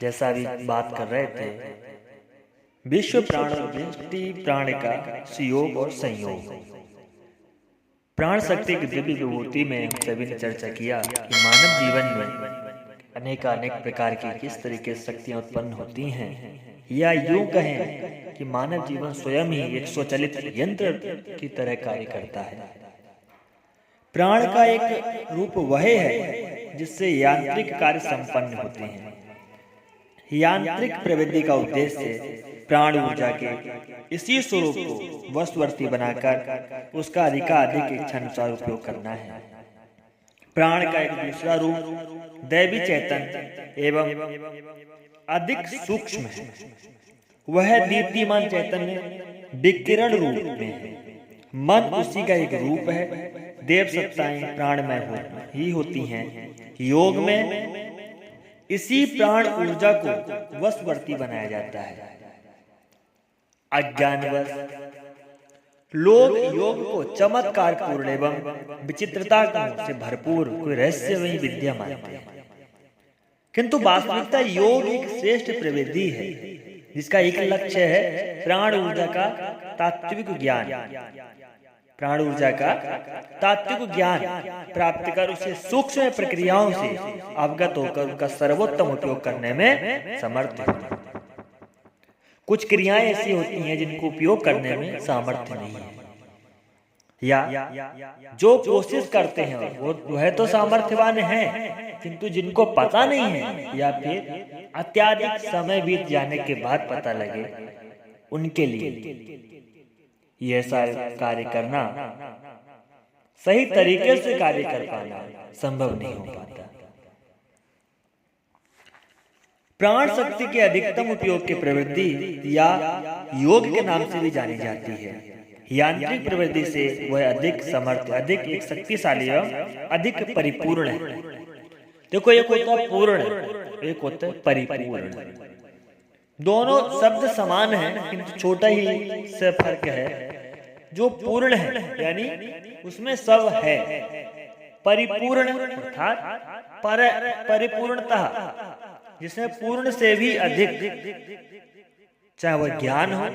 जैसा अभी बात कर रहे थे, विश्व प्राण वृष्टि प्राण का सुयोग और संयोग। प्राण शक्ति की दिव्य विभूति में हम सभी ने चर्चा किया कि मानव जीवन में अनेक प्रकार की किस तरीके से शक्तियां उत्पन्न होती हैं, या यूं कहें कि मानव जीवन स्वयं ही एक स्वचालित यंत्र की तरह कार्य करता है। प्राण का एक रूप वह है जिससे यांत्रिक कार्य संपन्न होते हैं। यांत्रिक प्रवृत्ति का उद्देश्य प्राण ऊर्जा के इसी स्वरूप को वशवर्ती बनाकर उसका अधिकाधिक इच्छानुसार उपयोग करना है। प्राण का एक दूसरा रूप दैवी चैतन्य एवं अधिक सूक्ष्म है। वह दीप्तिमान चैतन्य विकिरण रूप में है। मन उसी का एक रूप है। देव सत्ताएं प्राणमय ही होती हैं। योग में इसी प्राण ऊर्जा को वशवर्ती बनाया जाता है। अज्ञानवश लोग योग को चमत्कार पूर्ण एवं विचित्रता से भरपूर कोई रहस्यमयी विद्या मानते हैं, किंतु वास्तविकता योग एक श्रेष्ठ प्रवृत्ति है जिसका एक लक्ष्य है प्राण ऊर्जा का तात्विक ज्ञान। प्राण ऊर्जा का तात्विक ज्ञान प्राप्त कर उसे सूक्ष्म प्रक्रियाओं से अवगत होकर उनका सर्वोत्तम उपयोग करने में समर्थ होता है। कुछ क्रियाएं ऐसी होती हैं जिनको उपयोग करने में सामर्थ्य नहीं है, या जो कोशिश करते हैं वह तो सामर्थ्यवान है, किंतु जिनको पता नहीं है या फिर अत्यधिक समय बीत जाने के बाद पता लगे, उनके लिए यह सारे कार्य करना, सही तरीके से कार्य कर पाना संभव नहीं हो पाता। प्राण शक्ति के अधिकतम उपयोग की प्रवृत्ति या योग के नाम से भी जानी जाती है। यांत्रिक प्रवृत्ति से वह अधिक समर्थ, अधिक एक शक्तिशाली एवं अधिक परिपूर्ण है। देखो, एक होता है पूर्ण, एक होता है परिपूर्ण। दोनों शब्द समान हैं, किंतु छोटा ही से फर्क है। जो पूर्ण है यानी उसमें सब है। परिपूर्ण अर्थात परिपूर्णता, जिसमें पूर्ण से भी अधिक, चाहे वह ज्ञान हो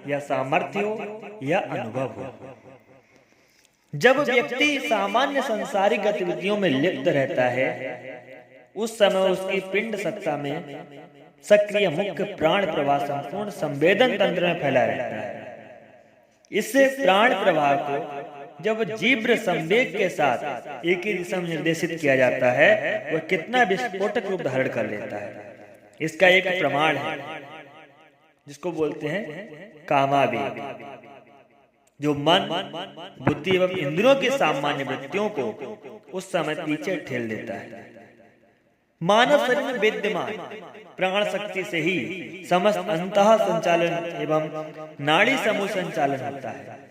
या सामर्थ्य हो या अनुभव हो। जब व्यक्ति सामान्य सांसारिक गतिविधियों में लिप्त रहता है, उस समय उसकी पिंड सत्ता में सक्रिय मुख्य प्राण प्रवाह संपूर्ण संवेदन तंत्र में फैला रहता है। इससे प्राण प्रवाह को जब जीव्र संवेग के साथ एक ही दिशा में निर्देशित किया जाता है, वह कितना विस्फोटक रूप धारण कर लेता है। इसका एक प्रमाण है जिसको बोलते हैं कामावेग, जो मन, बुद्धि एवं इंद्रियों की सामान्य वृत्तियों को उस समय पीछे ठेल देता है। मानव शरीर में विद्यमान प्राण शक्ति से ही समस्त अंतः संचालन एवं नाड़ी समूह संचालन होता है।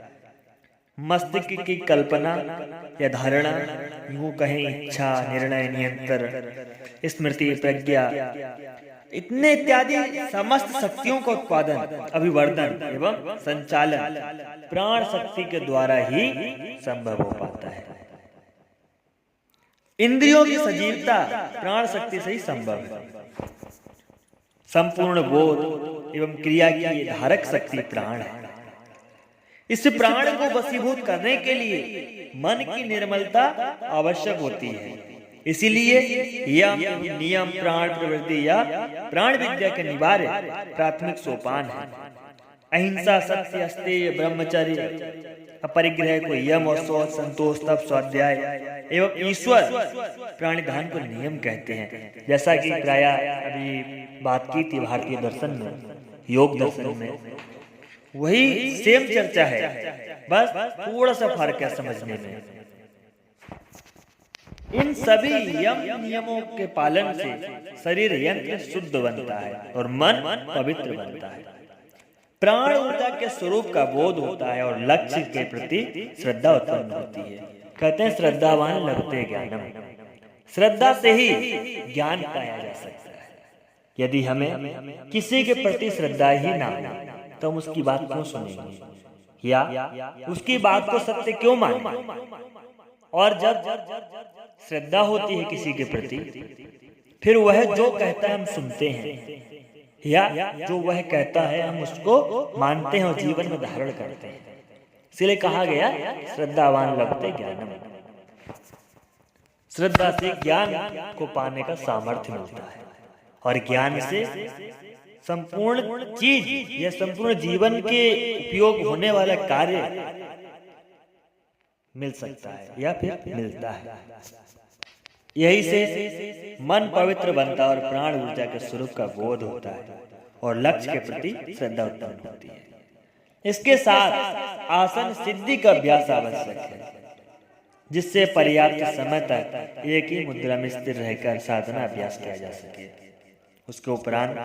मस्तिष्क की कल्पना या धारणा, यूं कहें इच्छा, निर्णय, नियंत्रण, स्मृति, प्रज्ञा, इतने इत्यादि समस्त शक्तियों का उत्पादन, अभिवर्धन एवं संचालन प्राण शक्ति के द्वारा ही संभव हो पाता है। इंद्रियों की सजीवता प्राण शक्ति से ही संभव है। संपूर्ण बोध एवं क्रिया की धारक शक्ति प्राण है। इस प्राण को वशीभूत करने के लिए मन की निर्मलता आवश्यक होती है। इसीलिए यम नियम प्राण प्रवृत्ति या प्राण विद्या के निवार्य प्राथमिक सोपान है। अहिंसा, सत्य, अस्तेय, ब्रह्मचर्य, अपरिग्रह को यम और शौच, संतोष, तप, स्वाध्याय एवं ईश्वर प्राणिधान को नियम कहते हैं। जैसा कि प्राय अभी बात की थी भारतीय दर्शन में, योग दर्शन में वही सेम चर्चा है, बस थोड़ा सा फर्क है समझने में। इन सभी यम नियमों के पालन से शरीर यंत्र शुद्ध बनता है और मन पवित्र बनता है। प्राण ऊर्जा के स्वरूप का बोध होता है और लक्ष्य के प्रति श्रद्धा उत्पन्न होती है। कहते हैं श्रद्धावान लभते ज्ञानम। श्रद्धा से ही ज्ञान पाया जा सकता है। यदि हमें किसी के प्रति श्रद्धा ही ना हो तो हम उसकी बात क्यों सुनेंगे या उसकी बात को सत्य क्यों मानें? और जब श्रद्धा होती है किसी के प्रति फिर वह जो कहता है हम सुनते हैं, या जो वह कहता है हम उसको मानते हैं और जीवन में धारण करते हैं। इसलिए कहा गया श्रद्धावान लभते ज्ञानम, श्रद्धा से ज्ञान को पाने का सामर्थ्य मिलता है, और ज्ञान से संपूर्ण चीज या संपूर्ण जीवन के उपयोग होने वाला कार्य मिल सकता है या फिर मिलता है। यही से मन पवित्र बनता और प्राण ऊर्जा के स्वरूप का बोध होता है और लक्ष्य के प्रति श्रद्धा उत्पन्न होती है। इसके साथ आसन सिद्धि का अभ्यास आवश्यक है, जिससे पर्याप्त समय तक एक ही मुद्रा में स्थिर रहकर साधना अभ्यास किया जा सके। उसके उपरांत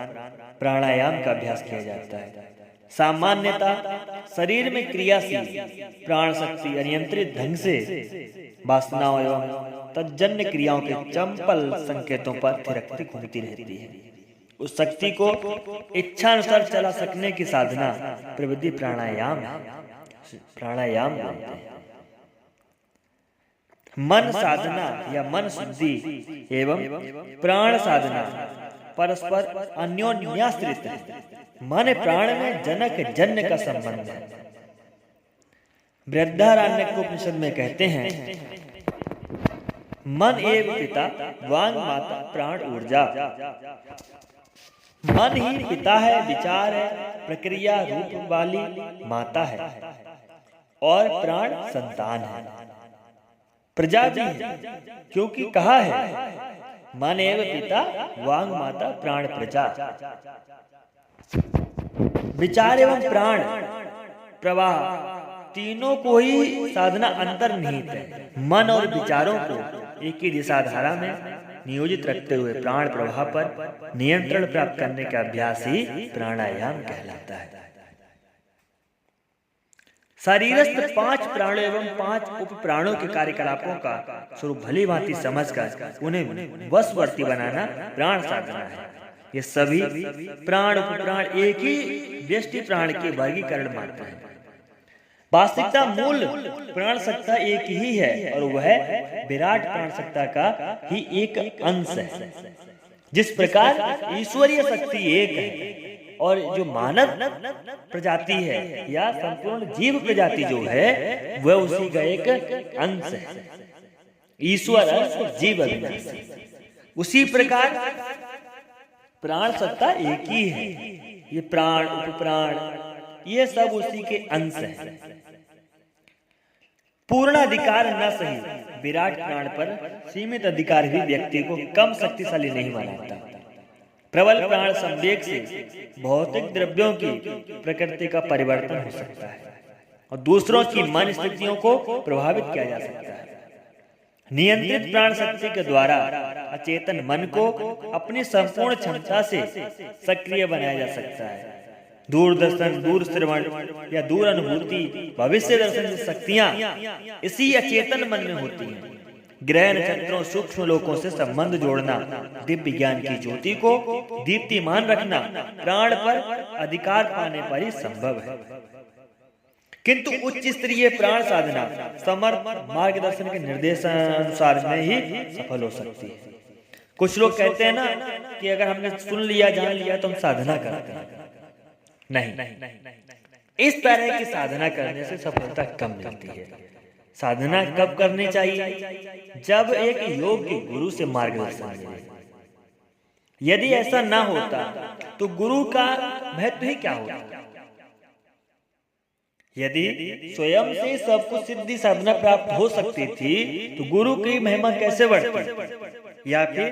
प्राणायाम का अभ्यास किया जाता है। सामान्यतः शरीर में क्रियाशील प्राण शक्ति अनियंत्रित ढंग से वासनाओं एवं तज्जन्य क्रियाओं के चंपल संकेतों पर थिरकती घूमती रहती है। उस शक्ति को इच्छानुसार चला सकने की साधना प्रवृत्ति प्राणायाम बोलते हैं। मन साधना या मन शुद्धि एवं प्राण साधना परस्पर अन्योन्याश्रित है। मन प्राण में जनक जन्य का संबंध है। बृहदारण्यक उपनिषद में कहते हैं, मन एव पिता वांग माता प्राण ऊर्जा। मन ही पिता है, विचार है, प्रक्रिया रूप वाली माता है, और प्राण संतान है, प्रजा भी है, क्योंकि कहा है मन एव पिता वांग माता प्राण प्रजा। विचार एवं प्राण प्रवाह तीनों को ही साधना अंतर्निहित है। मन और विचारों को एक ही दिशा धारा में नियोजित रखते हुए प्राण प्रवाह पर नियंत्रण प्राप्त करने का अभ्यास ही प्राणायाम कहलाता है। शरीरस्थ 5 प्राणों एवं 5 उप प्राणों के कार्यकलापों का स्वरूप भली भांति समझकर उन्हें वशवर्ती बनाना प्राण साधना है। ये सभी प्राण उप प्राण एक ही व्यष्टि प्राण के वर्गीकरण मात्र हैं। वास्तविकता मूल प्राण सत्ता एक ही है और वह विराट प्राण सत्ता का ही एक अंश है। जिस प्रकार ईश्वरीय शक्ति एक है और जो मानव प्रजाति है या संपूर्ण जीव प्रजाति जो है वह उसी का एक अंश है। ईश्वर अंश जीव अंश, उसी प्रकार प्राण सत्ता एक ही है। ये प्राण उप प्राण ये सब उसी के अंश हैं। पूर्ण अधिकार न सही विराट प्राण पर सीमित अधिकार भी व्यक्ति को कम शक्तिशाली नहीं बनाता। प्रबल प्राण संवेग से भौतिक द्रव्यों की प्रकृति का परिवर्तन हो सकता है और दूसरों की मन स्थितियों को प्रभावित किया जा सकता है। नियंत्रित प्राण शक्ति के द्वारा अचेतन मन को अपनी संपूर्ण क्षमता से सक्रिय बनाया जा सकता है। दूरदर्शन, दूर श्रवण या दूर अनुभूति, भविष्य दर्शन की शक्तियां इसी अचेतन मन में होती हैं। ग्रह नक्षत्रों सूक्ष्म लोकों से संबंध जोड़ना, दिव्य ज्ञान की ज्योति को दीप्तिमान रखना प्राण पर अधिकार पाने पर ही संभव है। किंतु उच्च स्तरीय प्राण साधना समर्थ मार्गदर्शन के निर्देशानुसार में ही सफल हो सकती है। कुछ लोग कहते हैं ना कि अगर हमने सुन लिया जान लिया तो हम साधना करते हैं। नहीं, इस तरह की साधना करने से सफलता कम मिलती है। साधना कब करनी चाहिए? जब एक योग्य गुरु से मार्गदर्शन मिले। यदि ऐसा ना होता तो गुरु का महत्व ही क्या होता? यदि स्वयं से सब कुछ सिद्धि साधना प्राप्त हो सकती थी तो गुरु की महिमा कैसे बढ़ती? या फिर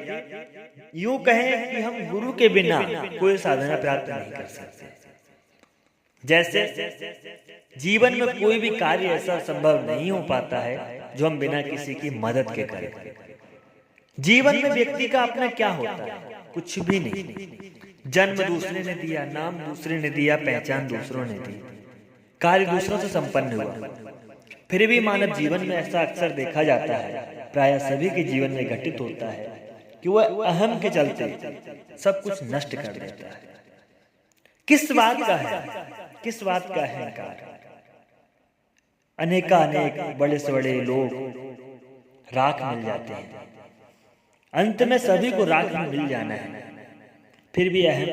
यूं कहें कि हम गुरु के बिना कोई साधना प्राप्त नहीं कर सकते। जैसे जीवन में कोई भी कार्य ऐसा संभव नहीं हो पाता है जो हम बिना किसी की मदद के करें। जीवन में व्यक्ति का अपना क्या होता है? कुछ भी नहीं। जन्म दूसरे ने दिया, नाम दूसरे ने दिया, पहचान दूसरों ने दी, कार्य दूसरों से संपन्न हुआ। फिर भी मानव जीवन में ऐसा अक्सर देखा जाता है, प्राय सभी के जीवन में घटित होता है कि वह अहम के चलते सब कुछ नष्ट कर देता है। किस बात का है? किस बात का अहंकार? अनेक बड़े से बड़े लोग राख मिल जाते हैं, अंत में सभी को राख में मिल जाना है, फिर भी अहम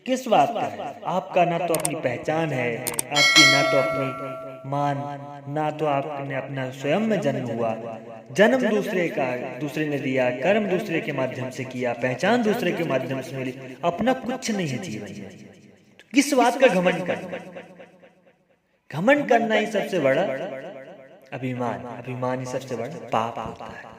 किस बात का है? आपका ना तो अपनी पहचान है, आपकी ना तो अपनी मान, ना तो आपने अपना स्वयं में जन्म हुआ। जन्म दूसरे का, दूसरे ने दिया, कर्म दूसरे के माध्यम से किया, पहचान दूसरे के माध्यम से मिली, अपना कुछ नहीं है जीवन में। तो किस बात का घमंड करना? घमंड करना ही सबसे बड़ा अभिमान ही सबसे बड़ा पाप होता है।